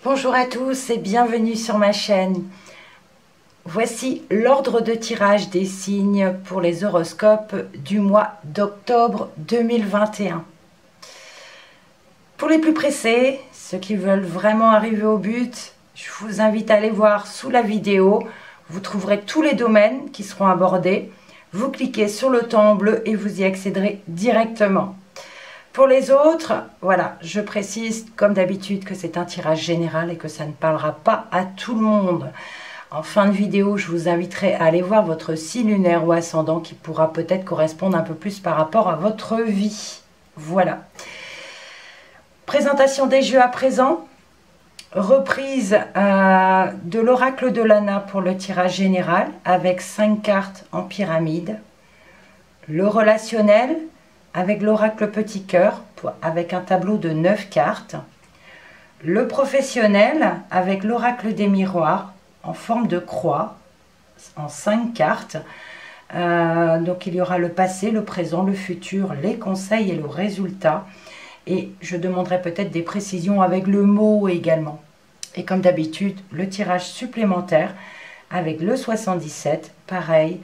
Bonjour à tous et bienvenue sur ma chaîne. Voici l'ordre de tirage des signes pour les horoscopes du mois d'octobre 2021. Pour les plus pressés, ceux qui veulent vraiment arriver au but, je vous invite à aller voir sous la vidéo. Vous trouverez tous les domaines qui seront abordés. Vous cliquez sur le temps bleu et vous y accéderez directement. Pour les autres, voilà, je précise comme d'habitude que c'est un tirage général et que ça ne parlera pas à tout le monde. En fin de vidéo, je vous inviterai à aller voir votre signe lunaire ou ascendant qui pourra peut-être correspondre un peu plus par rapport à votre vie. Voilà. Présentation des jeux à présent. Reprise de l'oracle de Lana pour le tirage général avec 5 cartes en pyramide. Le relationnel avec l'oracle petit cœur avec un tableau de 9 cartes. Le professionnel avec l'oracle des miroirs en forme de croix en 5 cartes. Donc il y aura le passé, le présent, le futur, les conseils et le résultat. Et je demanderai peut-être des précisions avec le mot également. Et comme d'habitude, le tirage supplémentaire avec le 77, pareil,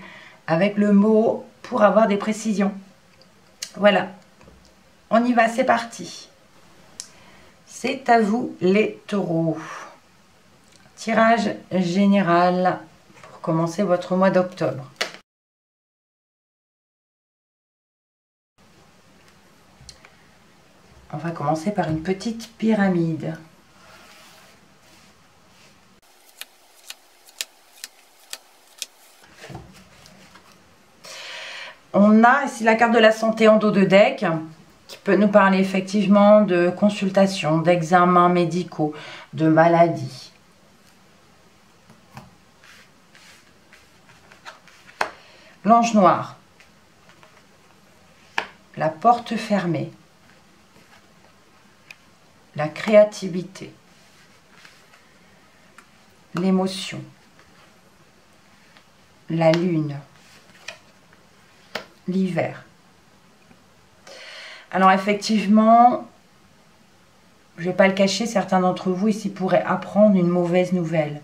avec le mot pour avoir des précisions. Voilà, on y va, c'est parti. C'est à vous les taureaux. Tirage général pour commencer votre mois d'octobre. On va commencer par une petite pyramide. On a ici la carte de la santé en dos de deck qui peut nous parler effectivement de consultations, d'examens médicaux, de maladies. L'ange noir, la porte fermée, la créativité, l'émotion, la lune, l'hiver. Alors effectivement, je ne vais pas le cacher, certains d'entre vous ici pourraient apprendre une mauvaise nouvelle.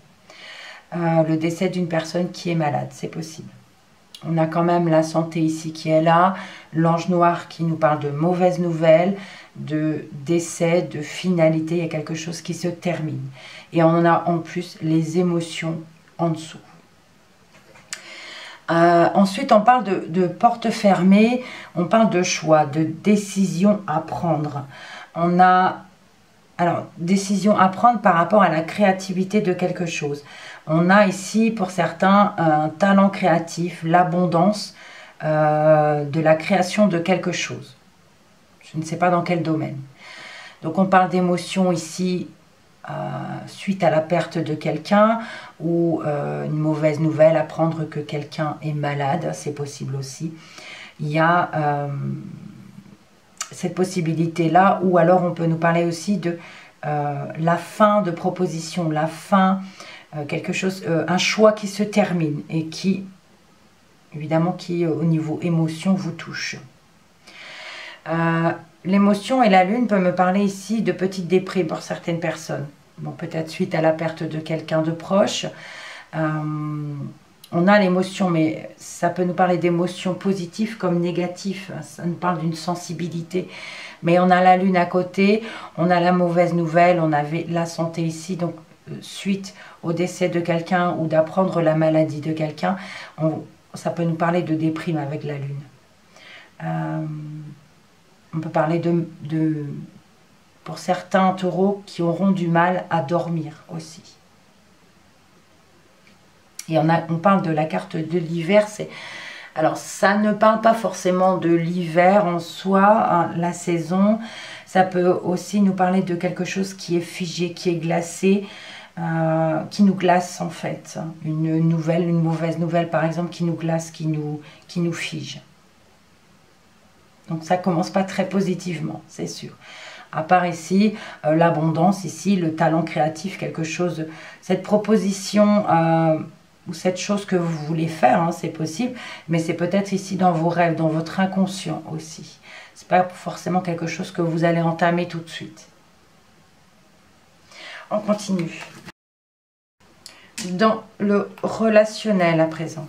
Le décès d'une personne qui est malade, c'est possible. On a quand même la santé ici qui est là, l'ange noir qui nous parle de mauvaises nouvelles, de décès, de finalité, il y a quelque chose qui se termine. Et on a en plus les émotions en dessous. Ensuite, on parle de porte fermée, on parle de choix, de décision à prendre. On a, alors, décision à prendre par rapport à la créativité de quelque chose. On a ici, pour certains, un talent créatif, l'abondance de la création de quelque chose. Je ne sais pas dans quel domaine. Donc, on parle d'émotions ici, suite à la perte de quelqu'un ou une mauvaise nouvelle, apprendre que quelqu'un est malade, c'est possible aussi. Il y a cette possibilité-là, ou alors on peut nous parler aussi de la fin de proposition, la fin, quelque chose, un choix qui se termine et qui, évidemment, qui au niveau émotion vous touche. L'émotion et la lune peuvent me parler ici de petites déprimes pour certaines personnes. Bon, peut-être suite à la perte de quelqu'un de proche. On a l'émotion, mais ça peut nous parler d'émotions positives comme négatives. Ça nous parle d'une sensibilité. Mais on a la lune à côté, on a la mauvaise nouvelle, on avait la santé ici. Donc, suite au décès de quelqu'un ou d'apprendre la maladie de quelqu'un, ça peut nous parler de déprime avec la lune. On peut parler pour certains taureaux qui auront du mal à dormir aussi. Et on parle de la carte de l'hiver. Alors, ça ne parle pas forcément de l'hiver en soi, hein, la saison. Ça peut aussi nous parler de quelque chose qui est figé, qui est glacé, qui nous glace en fait. Une mauvaise nouvelle par exemple, qui nous glace, qui nous fige. Donc ça commence pas très positivement, c'est sûr. À part ici, l'abondance, ici, le talent créatif, quelque chose, cette proposition ou cette chose que vous voulez faire, hein, c'est possible, mais c'est peut-être ici dans vos rêves, dans votre inconscient aussi. C'est pas forcément quelque chose que vous allez entamer tout de suite. On continue. Dans le relationnel à présent.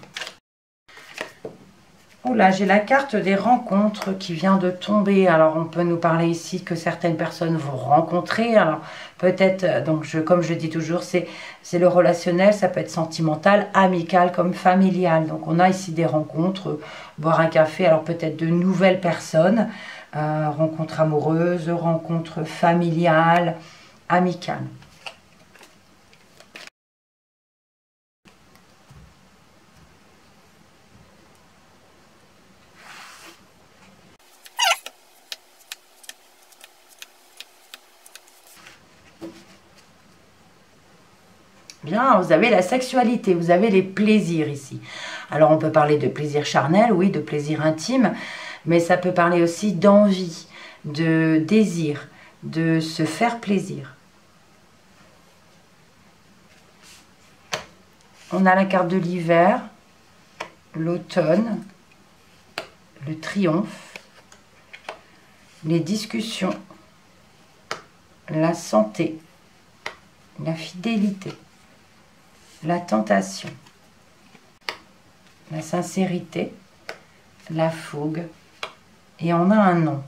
Oula, j'ai la carte des rencontres qui vient de tomber. Alors, on peut nous parler ici que certaines personnes vont rencontrer. Alors, peut-être, donc comme je dis toujours, c'est le relationnel. Ça peut être sentimental, amical comme familial. Donc, on a ici des rencontres, boire un café. Alors, peut-être de nouvelles personnes, rencontres amoureuses, rencontres familiales, amicales. Bien, vous avez la sexualité, vous avez les plaisirs ici. Alors on peut parler de plaisir charnel, oui, de plaisir intime, mais ça peut parler aussi d'envie, de désir, de se faire plaisir. On a la carte de l'hiver, l'automne, le triomphe, les discussions, la santé, la fidélité, la tentation, la sincérité, la fougue, et on a un nom.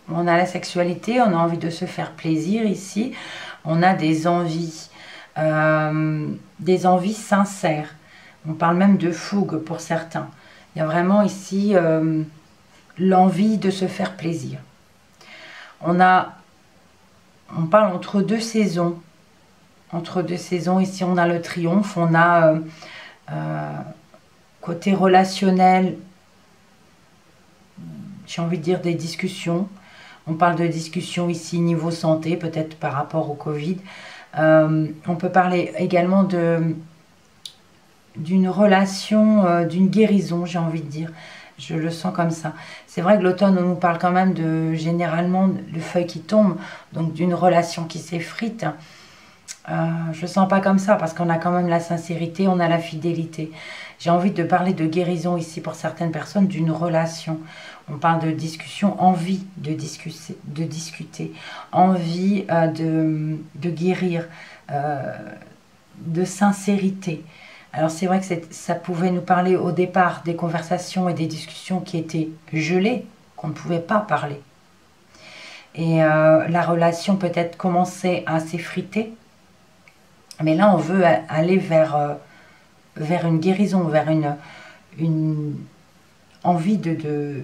On a la sexualité, on a envie de se faire plaisir ici, on a des envies sincères. On parle même de fougue pour certains. Il y a vraiment ici l'envie de se faire plaisir. On parle entre deux saisons. Entre deux saisons, ici on a le triomphe, on a côté relationnel, j'ai envie de dire des discussions. On parle de discussions ici niveau santé, peut-être par rapport au Covid. On peut parler également d'une relation, d'une guérison, j'ai envie de dire. Je le sens comme ça. C'est vrai que l'automne, on nous parle quand même de, généralement, de feuilles qui tombent, donc d'une relation qui s'effrite. Je ne sens pas comme ça parce qu'on a quand même la sincérité, on a la fidélité. J'ai envie de parler de guérison ici pour certaines personnes, d'une relation. On parle de discussion, envie de discuter, envie de guérir, de sincérité. Alors c'est vrai que ça pouvait nous parler au départ des conversations et des discussions qui étaient gelées, qu'on ne pouvait pas parler. Et la relation peut-être commençait à s'effriter. Mais là, on veut aller vers une guérison, vers une envie de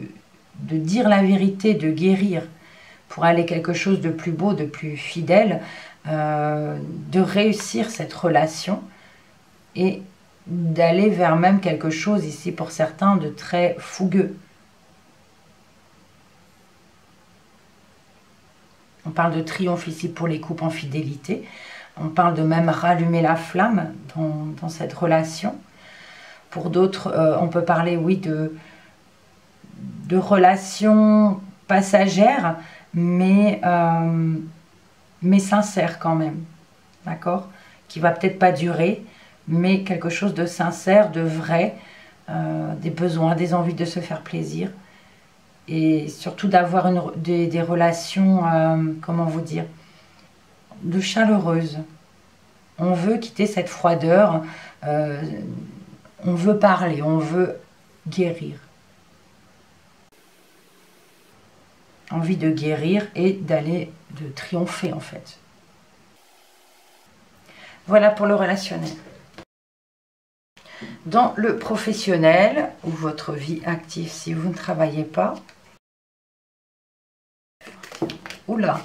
dire la vérité, de guérir, pour aller quelque chose de plus beau, de plus fidèle, de réussir cette relation et d'aller vers même quelque chose, ici pour certains, de très fougueux. On parle de triomphe ici pour les couples en fidélité. On parle de même rallumer la flamme dans cette relation. Pour d'autres, on peut parler, oui, de relations passagères, mais sincères quand même. D'accord? Qui va peut-être pas durer, mais quelque chose de sincère, de vrai, des besoins, des envies de se faire plaisir. Et surtout d'avoir des relations, comment vous dire, de chaleureuse. On veut quitter cette froideur, on veut parler, on veut guérir. Envie de guérir et de triompher en fait. Voilà pour le relationnel. Dans le professionnel ou votre vie active si vous ne travaillez pas. Oula!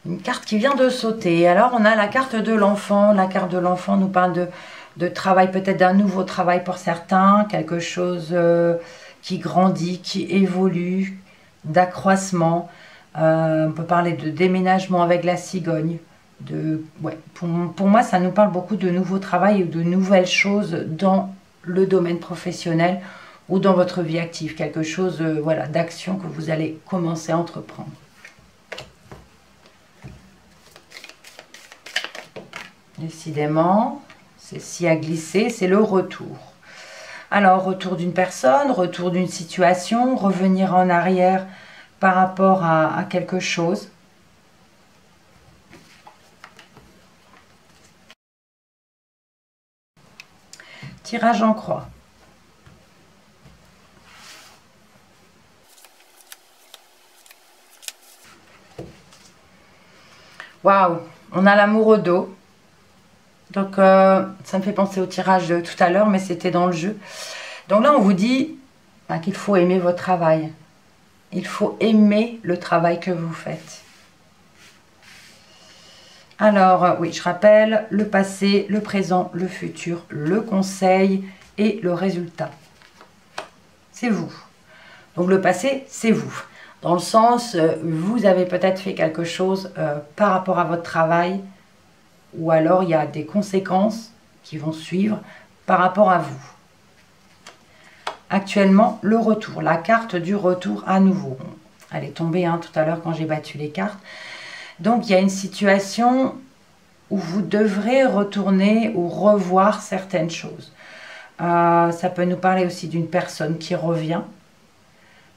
Une carte qui vient de sauter. Alors, on a la carte de l'enfant. La carte de l'enfant nous parle de travail, peut-être d'un nouveau travail pour certains, quelque chose qui grandit, qui évolue, d'accroissement. On peut parler de déménagement avec la cigogne. Pour moi, ça nous parle beaucoup de nouveaux travail et de nouvelles choses dans le domaine professionnel ou dans votre vie active. Quelque chose voilà, d'action que vous allez commencer à entreprendre. Décidément, c'est si à glisser, c'est le retour. Alors, retour d'une personne, retour d'une situation, revenir en arrière par rapport à quelque chose. tirage en croix. Waouh, on a l'amoureux d'eau. Donc, ça me fait penser au tirage de tout à l'heure, mais c'était dans le jeu. Donc là, on vous dit qu'il faut aimer votre travail. Il faut aimer le travail que vous faites. Alors, oui, je rappelle, le passé, le présent, le futur, le conseil et le résultat. C'est vous. Donc, le passé, c'est vous. Dans le sens, vous avez peut-être fait quelque chose par rapport à votre travail, ou alors il y a des conséquences qui vont suivre par rapport à vous. Actuellement, le retour, la carte du retour à nouveau. Elle est tombée tout à l'heure quand j'ai battu les cartes. Donc, il y a une situation où vous devrez retourner ou revoir certaines choses. Ça peut nous parler aussi d'une personne qui revient.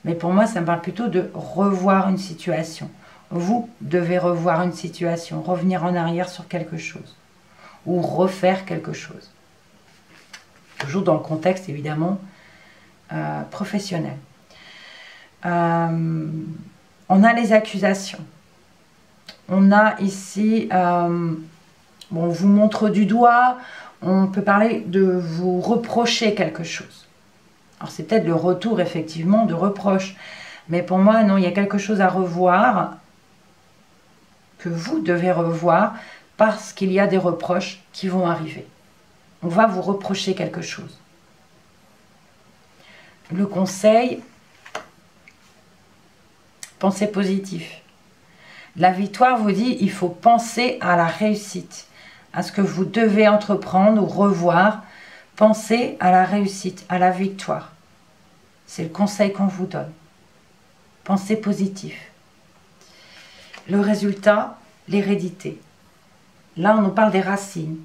Mais pour moi, ça me parle plutôt de revoir une situation. Vous devez revoir une situation, revenir en arrière sur quelque chose. Ou refaire quelque chose. Toujours dans le contexte, évidemment, professionnel. On a les accusations. On a ici, bon, on vous montre du doigt, on peut parler de vous reprocher quelque chose. Alors c'est peut-être le retour effectivement de reproche, mais pour moi non, il y a quelque chose à revoir, que vous devez revoir, parce qu'il y a des reproches qui vont arriver. On va vous reprocher quelque chose. Le conseil, pensez positif. La victoire vous dit, il faut penser à la réussite, à ce que vous devez entreprendre ou revoir. Pensez à la réussite, à la victoire. C'est le conseil qu'on vous donne. Pensez positif. Le résultat, l'hérédité. Là, on nous parle des racines.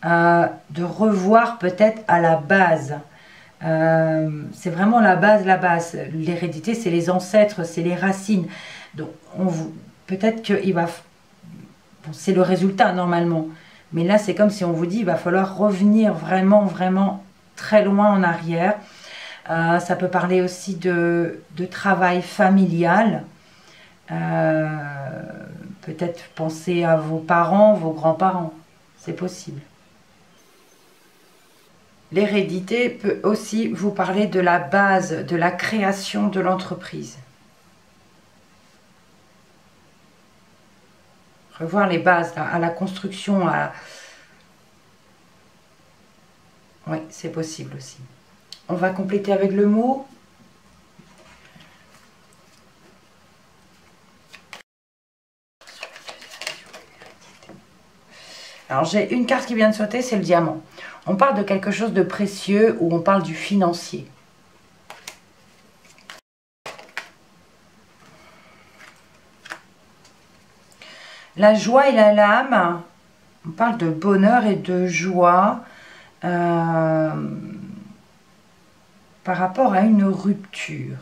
De revoir peut-être à la base. C'est vraiment la base, la base. L'hérédité, c'est les ancêtres, c'est les racines. Donc, peut-être qu'il va... Bon, c'est le résultat, normalement. Mais là, c'est comme si on vous dit, il va falloir revenir vraiment, vraiment très loin en arrière. Ça peut parler aussi de travail familial. Peut-être penser à vos parents, vos grands-parents. C'est possible. L'hérédité peut aussi vous parler de la base, de la création de l'entreprise. Revoir les bases, à la construction. Oui, c'est possible aussi. On va compléter avec le mot. Alors, j'ai une carte qui vient de sauter, c'est le diamant. On parle de quelque chose de précieux ou on parle du financier. La joie et la lame, on parle de bonheur et de joie par rapport à une rupture.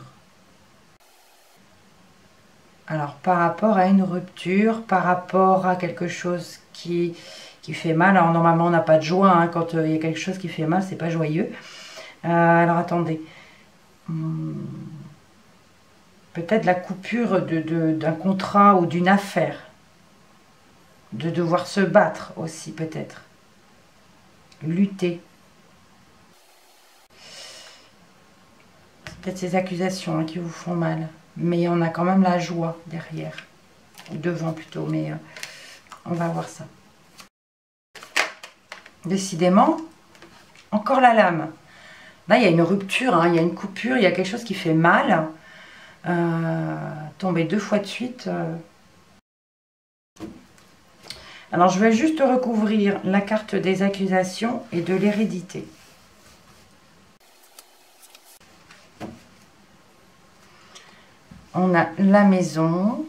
Alors, par rapport à une rupture, par rapport à quelque chose qui fait mal. Alors, normalement, on n'a pas de joie. Quand il y a quelque chose qui fait mal, c'est pas joyeux. Alors, attendez. Peut-être la coupure d'un contrat ou d'une affaire. De devoir se battre aussi, peut-être. Lutter. C'est peut-être ces accusations qui vous font mal. Mais on a quand même la joie derrière. Devant plutôt, mais on va voir ça. Décidément, encore la lame. Là, il y a une rupture, il y a une coupure, il y a quelque chose qui fait mal. Tomber 2 fois de suite. Alors, je vais juste recouvrir la carte des accusations et de l'hérédité. On a la maison.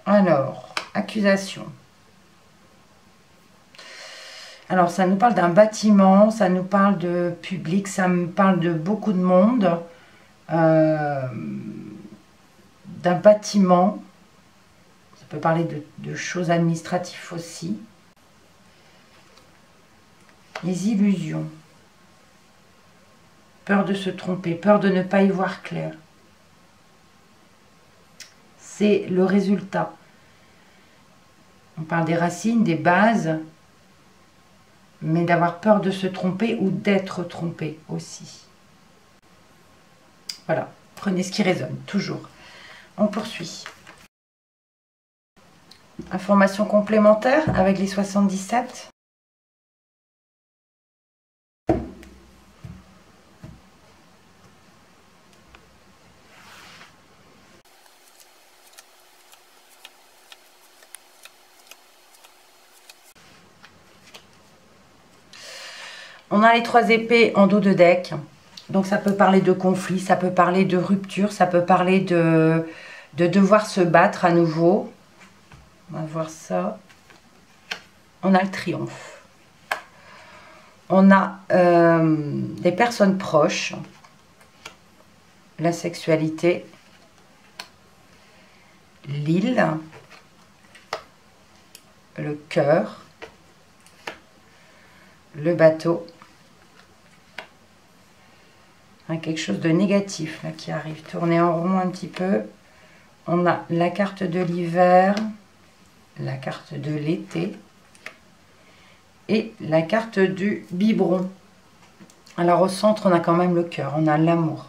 Alors, accusation. Alors, ça nous parle d'un bâtiment, ça nous parle de public, ça me parle de beaucoup de monde, d'un bâtiment. Ça peut parler de choses administratives aussi. Les illusions. peur de se tromper, peur de ne pas y voir clair. C'est le résultat. On parle des racines, des bases, mais d'avoir peur de se tromper ou d'être trompé aussi. Voilà, prenez ce qui résonne, toujours. On poursuit. Information complémentaire avec les 77. On a les 3 épées en dos de deck. Donc ça peut parler de conflit, ça peut parler de rupture, ça peut parler de devoir se battre à nouveau. On va voir ça. On a le triomphe. On a des personnes proches. La sexualité. L'île. Le cœur. Le bateau. Quelque chose de négatif là, qui arrive. Tourner en rond un petit peu. On a la carte de l'hiver. La carte de l'été. Et la carte du biberon. Alors au centre, on a quand même le cœur, on a l'amour.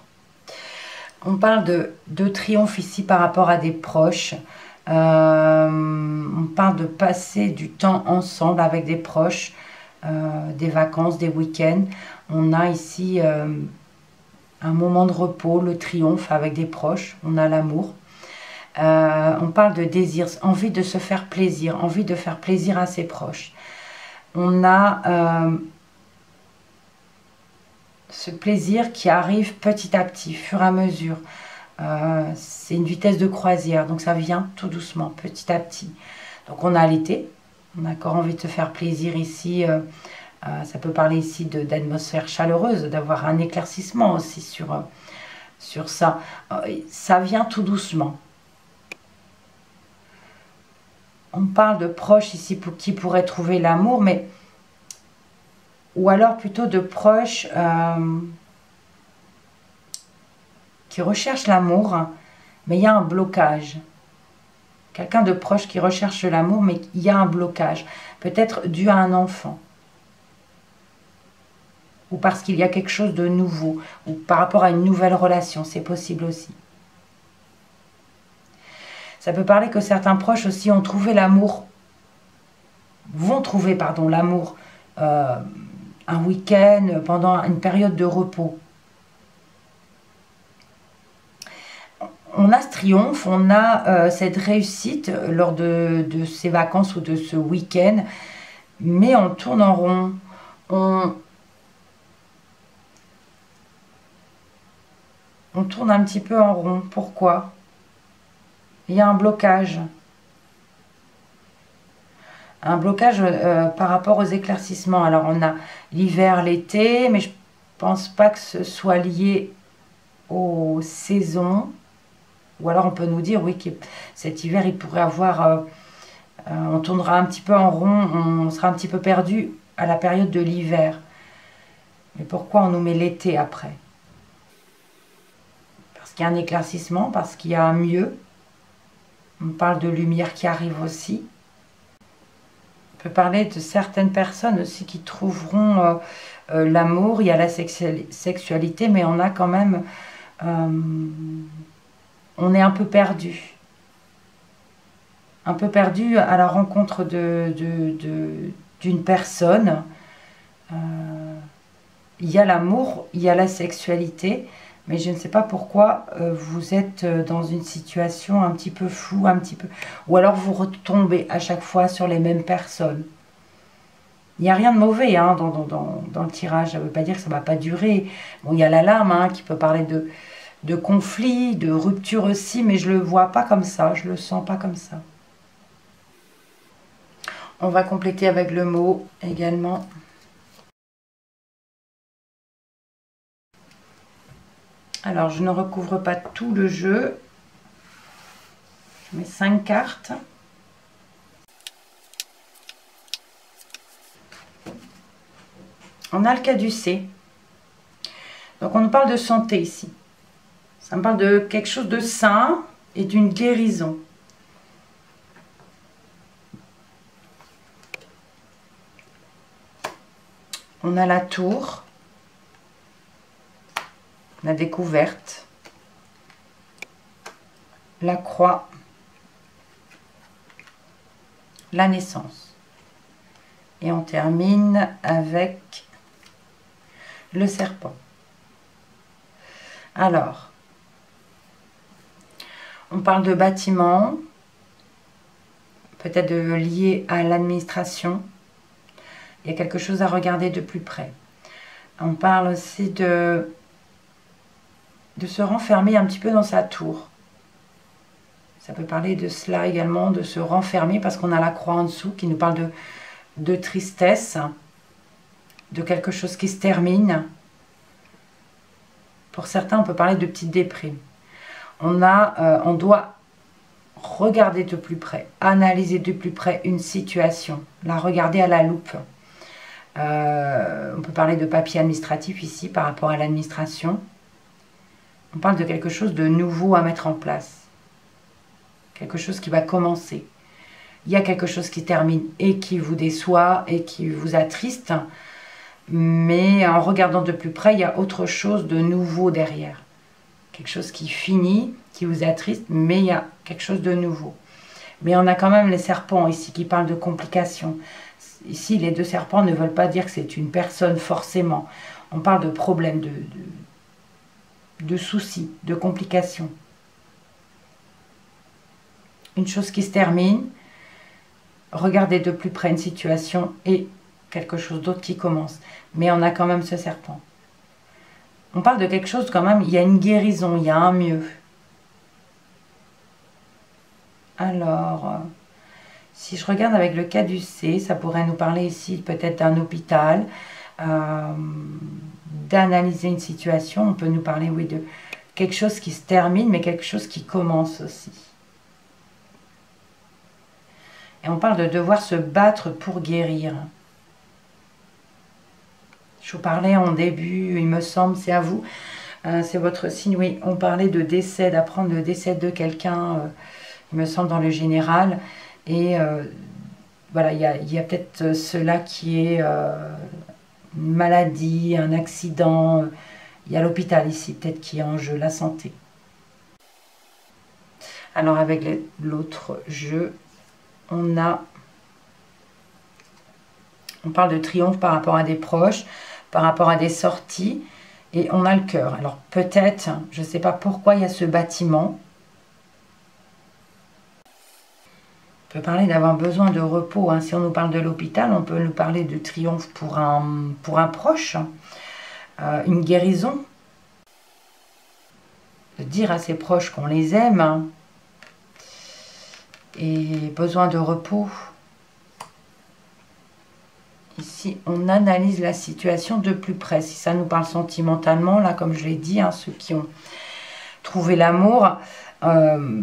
On parle de triomphe ici par rapport à des proches. On parle de passer du temps ensemble avec des proches, des vacances, des week-ends. On a ici un moment de repos, le triomphe avec des proches, on a l'amour. On parle de désir, envie de se faire plaisir, envie de faire plaisir à ses proches. On a ce plaisir qui arrive petit à petit, fur et à mesure. C'est une vitesse de croisière, donc ça vient tout doucement, petit à petit. Donc on a l'été, on a encore envie de se faire plaisir ici. Ça peut parler ici d'atmosphère chaleureuse, d'avoir un éclaircissement aussi sur ça. Ça vient tout doucement. On parle de proches ici qui pourraient trouver l'amour, mais ou alors plutôt de proches qui recherchent l'amour, mais il y a un blocage. Quelqu'un de proche qui recherche l'amour, mais il y a un blocage. Peut-être dû à un enfant. Ou parce qu'il y a quelque chose de nouveau. Ou par rapport à une nouvelle relation. C'est possible aussi. Ça peut parler que certains proches aussi ont trouvé l'amour. Vont trouver, pardon, l'amour un week-end pendant une période de repos. On a ce triomphe, on a cette réussite lors de ces vacances ou de ce week-end, mais on tourne en rond. On tourne un petit peu en rond. Pourquoi? Il y a un blocage. Un blocage par rapport aux éclaircissements. Alors on a l'hiver, l'été, mais je pense pas que ce soit lié aux saisons. Ou alors on peut nous dire, oui, que cet hiver, il pourrait avoir... on tournera un petit peu en rond, on sera un petit peu perdu à la période de l'hiver. Mais pourquoi on nous met l'été après? Parce qu'il y a un éclaircissement, parce qu'il y a un mieux. On parle de lumière qui arrive aussi. On peut parler de certaines personnes aussi qui trouveront l'amour. Il y a la sexualité, mais on a quand même... on est un peu perdu. Un peu perdu à la rencontre d'une personne. Il y a l'amour, il y a la sexualité, mais je ne sais pas pourquoi vous êtes dans une situation un petit peu floue, un petit peu... Ou alors vous retombez à chaque fois sur les mêmes personnes. Il n'y a rien de mauvais hein, dans le tirage, ça ne veut pas dire que ça ne va pas durer. Bon, il y a la lame hein, qui peut parler de conflit, de rupture aussi, mais je ne le vois pas comme ça, je ne le sens pas comme ça. On va compléter avec le mot également. Alors, je ne recouvre pas tout le jeu. Je mets 5 cartes. On a le caducée. Donc on nous parle de santé ici. Ça me parle de quelque chose de sain et d'une guérison. On a la tour, la découverte, la croix, la naissance. Et on termine avec le serpent. Alors, on parle de bâtiment, peut-être lié à l'administration. Il y a quelque chose à regarder de plus près. On parle aussi de se renfermer un petit peu dans sa tour. Ça peut parler de cela également, de se renfermer, parce qu'on a la croix en dessous qui nous parle de tristesse, de quelque chose qui se termine. Pour certains, on peut parler de petite déprime. On doit regarder de plus près, analyser de plus près une situation, la regarder à la loupe. On peut parler de papier administratif ici par rapport à l'administration. On parle de quelque chose de nouveau à mettre en place. Quelque chose qui va commencer. Il y a quelque chose qui termine et qui vous déçoit et qui vous attriste. Mais en regardant de plus près, il y a autre chose de nouveau derrière. Quelque chose qui finit, qui vous attriste, mais il y a quelque chose de nouveau. Mais on a quand même les serpents ici qui parlent de complications. Ici, les deux serpents ne veulent pas dire que c'est une personne forcément. On parle de problèmes, de soucis, de complications. Une chose qui se termine, regardez de plus près une situation et quelque chose d'autre qui commence. Mais on a quand même ce serpent. On parle de quelque chose quand même, il y a une guérison, il y a un mieux. Alors, si je regarde avec le caducée, ça pourrait nous parler ici peut-être d'un hôpital, d'analyser une situation. On peut nous parler, oui, de quelque chose qui se termine, mais quelque chose qui commence aussi. Et on parle de devoir se battre pour guérir. Je vous parlais en début, il me semble, c'est à vous, c'est votre signe, oui. On parlait de décès, d'apprendre le décès de quelqu'un, il me semble, dans le général. Et voilà, il y a peut-être cela qui est une maladie, un accident. Il y a l'hôpital ici, peut-être qui est en jeu, la santé. Alors avec l'autre jeu, on parle de triomphe par rapport à des proches, par rapport à des sorties, et on a le cœur. Alors peut-être, je ne sais pas pourquoi il y a ce bâtiment. On peut parler d'avoir besoin de repos. Hein. Si on nous parle de l'hôpital, on peut nous parler de triomphe pour un proche, une guérison. De dire à ses proches qu'on les aime, hein. Et besoin de repos. Ici, on analyse la situation de plus près. Si ça nous parle sentimentalement, là, comme je l'ai dit, hein, ceux qui ont trouvé l'amour, on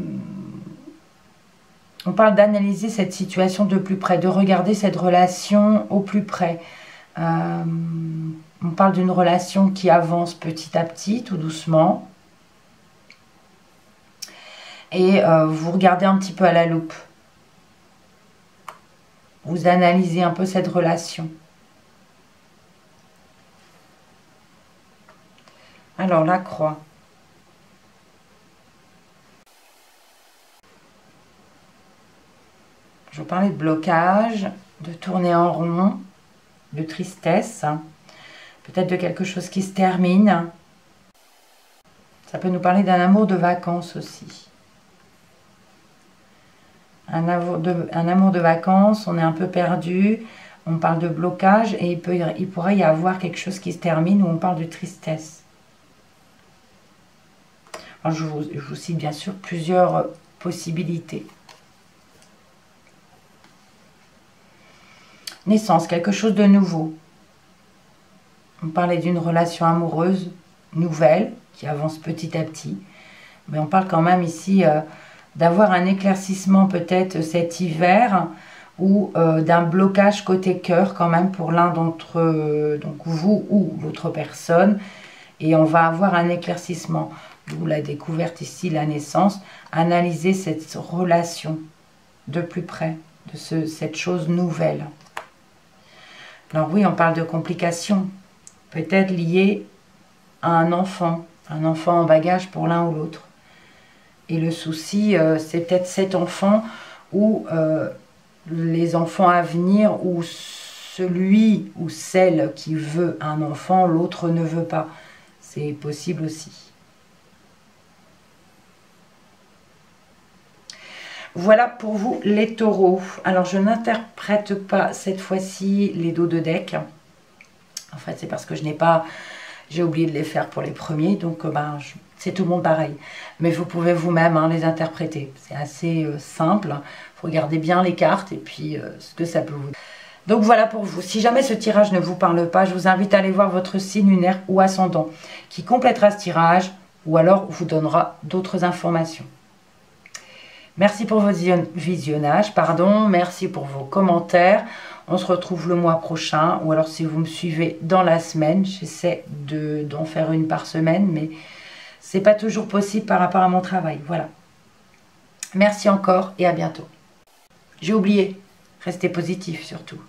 parle d'analyser cette situation de plus près, de regarder cette relation au plus près. On parle d'une relation qui avance petit à petit, tout doucement. Et vous regardez un petit peu à la loupe. Vous analysez un peu cette relation. Alors, la croix. Je vous parlais de blocage, de tourner en rond, de tristesse, peut-être de quelque chose qui se termine. Ça peut nous parler d'un amour de vacances aussi. Un amour de vacances, on est un peu perdu, on parle de blocage et il pourrait y avoir quelque chose qui se termine où on parle de tristesse. Alors je vous cite bien sûr plusieurs possibilités. Naissance, quelque chose de nouveau. On parlait d'une relation amoureuse nouvelle qui avance petit à petit. Mais on parle quand même ici d'avoir un éclaircissement peut-être cet hiver ou d'un blocage côté cœur quand même pour l'un d'entre donc vous ou l'autre personne. et on va avoir un éclaircissement. D'où la découverte ici, la naissance. Analyser cette relation de plus près, de cette chose nouvelle. Alors oui, on parle de complications, peut-être liées à un enfant en bagage pour l'un ou l'autre. Et le souci, c'est peut-être cet enfant ou les enfants à venir, ou celui ou celle qui veut un enfant, l'autre ne veut pas. C'est possible aussi. Voilà pour vous les taureaux. Alors je n'interprète pas cette fois-ci les dos de deck. En fait c'est parce que j'ai oublié de les faire pour les premiers. Donc c'est tout le monde pareil. Mais vous pouvez vous-même les interpréter. C'est assez simple. Il faut regarder bien les cartes et puis ce que ça peut vous dire. Donc voilà pour vous. Si jamais ce tirage ne vous parle pas, je vous invite à aller voir votre signe lunaire ou ascendant qui complétera ce tirage ou alors vous donnera d'autres informations. Merci pour votre visionnage, merci pour vos commentaires. On se retrouve le mois prochain, ou alors si vous me suivez dans la semaine, j'essaie d'en faire une par semaine, mais c'est pas toujours possible par rapport à mon travail. Voilà. Merci encore et à bientôt. J'ai oublié, restez positif surtout.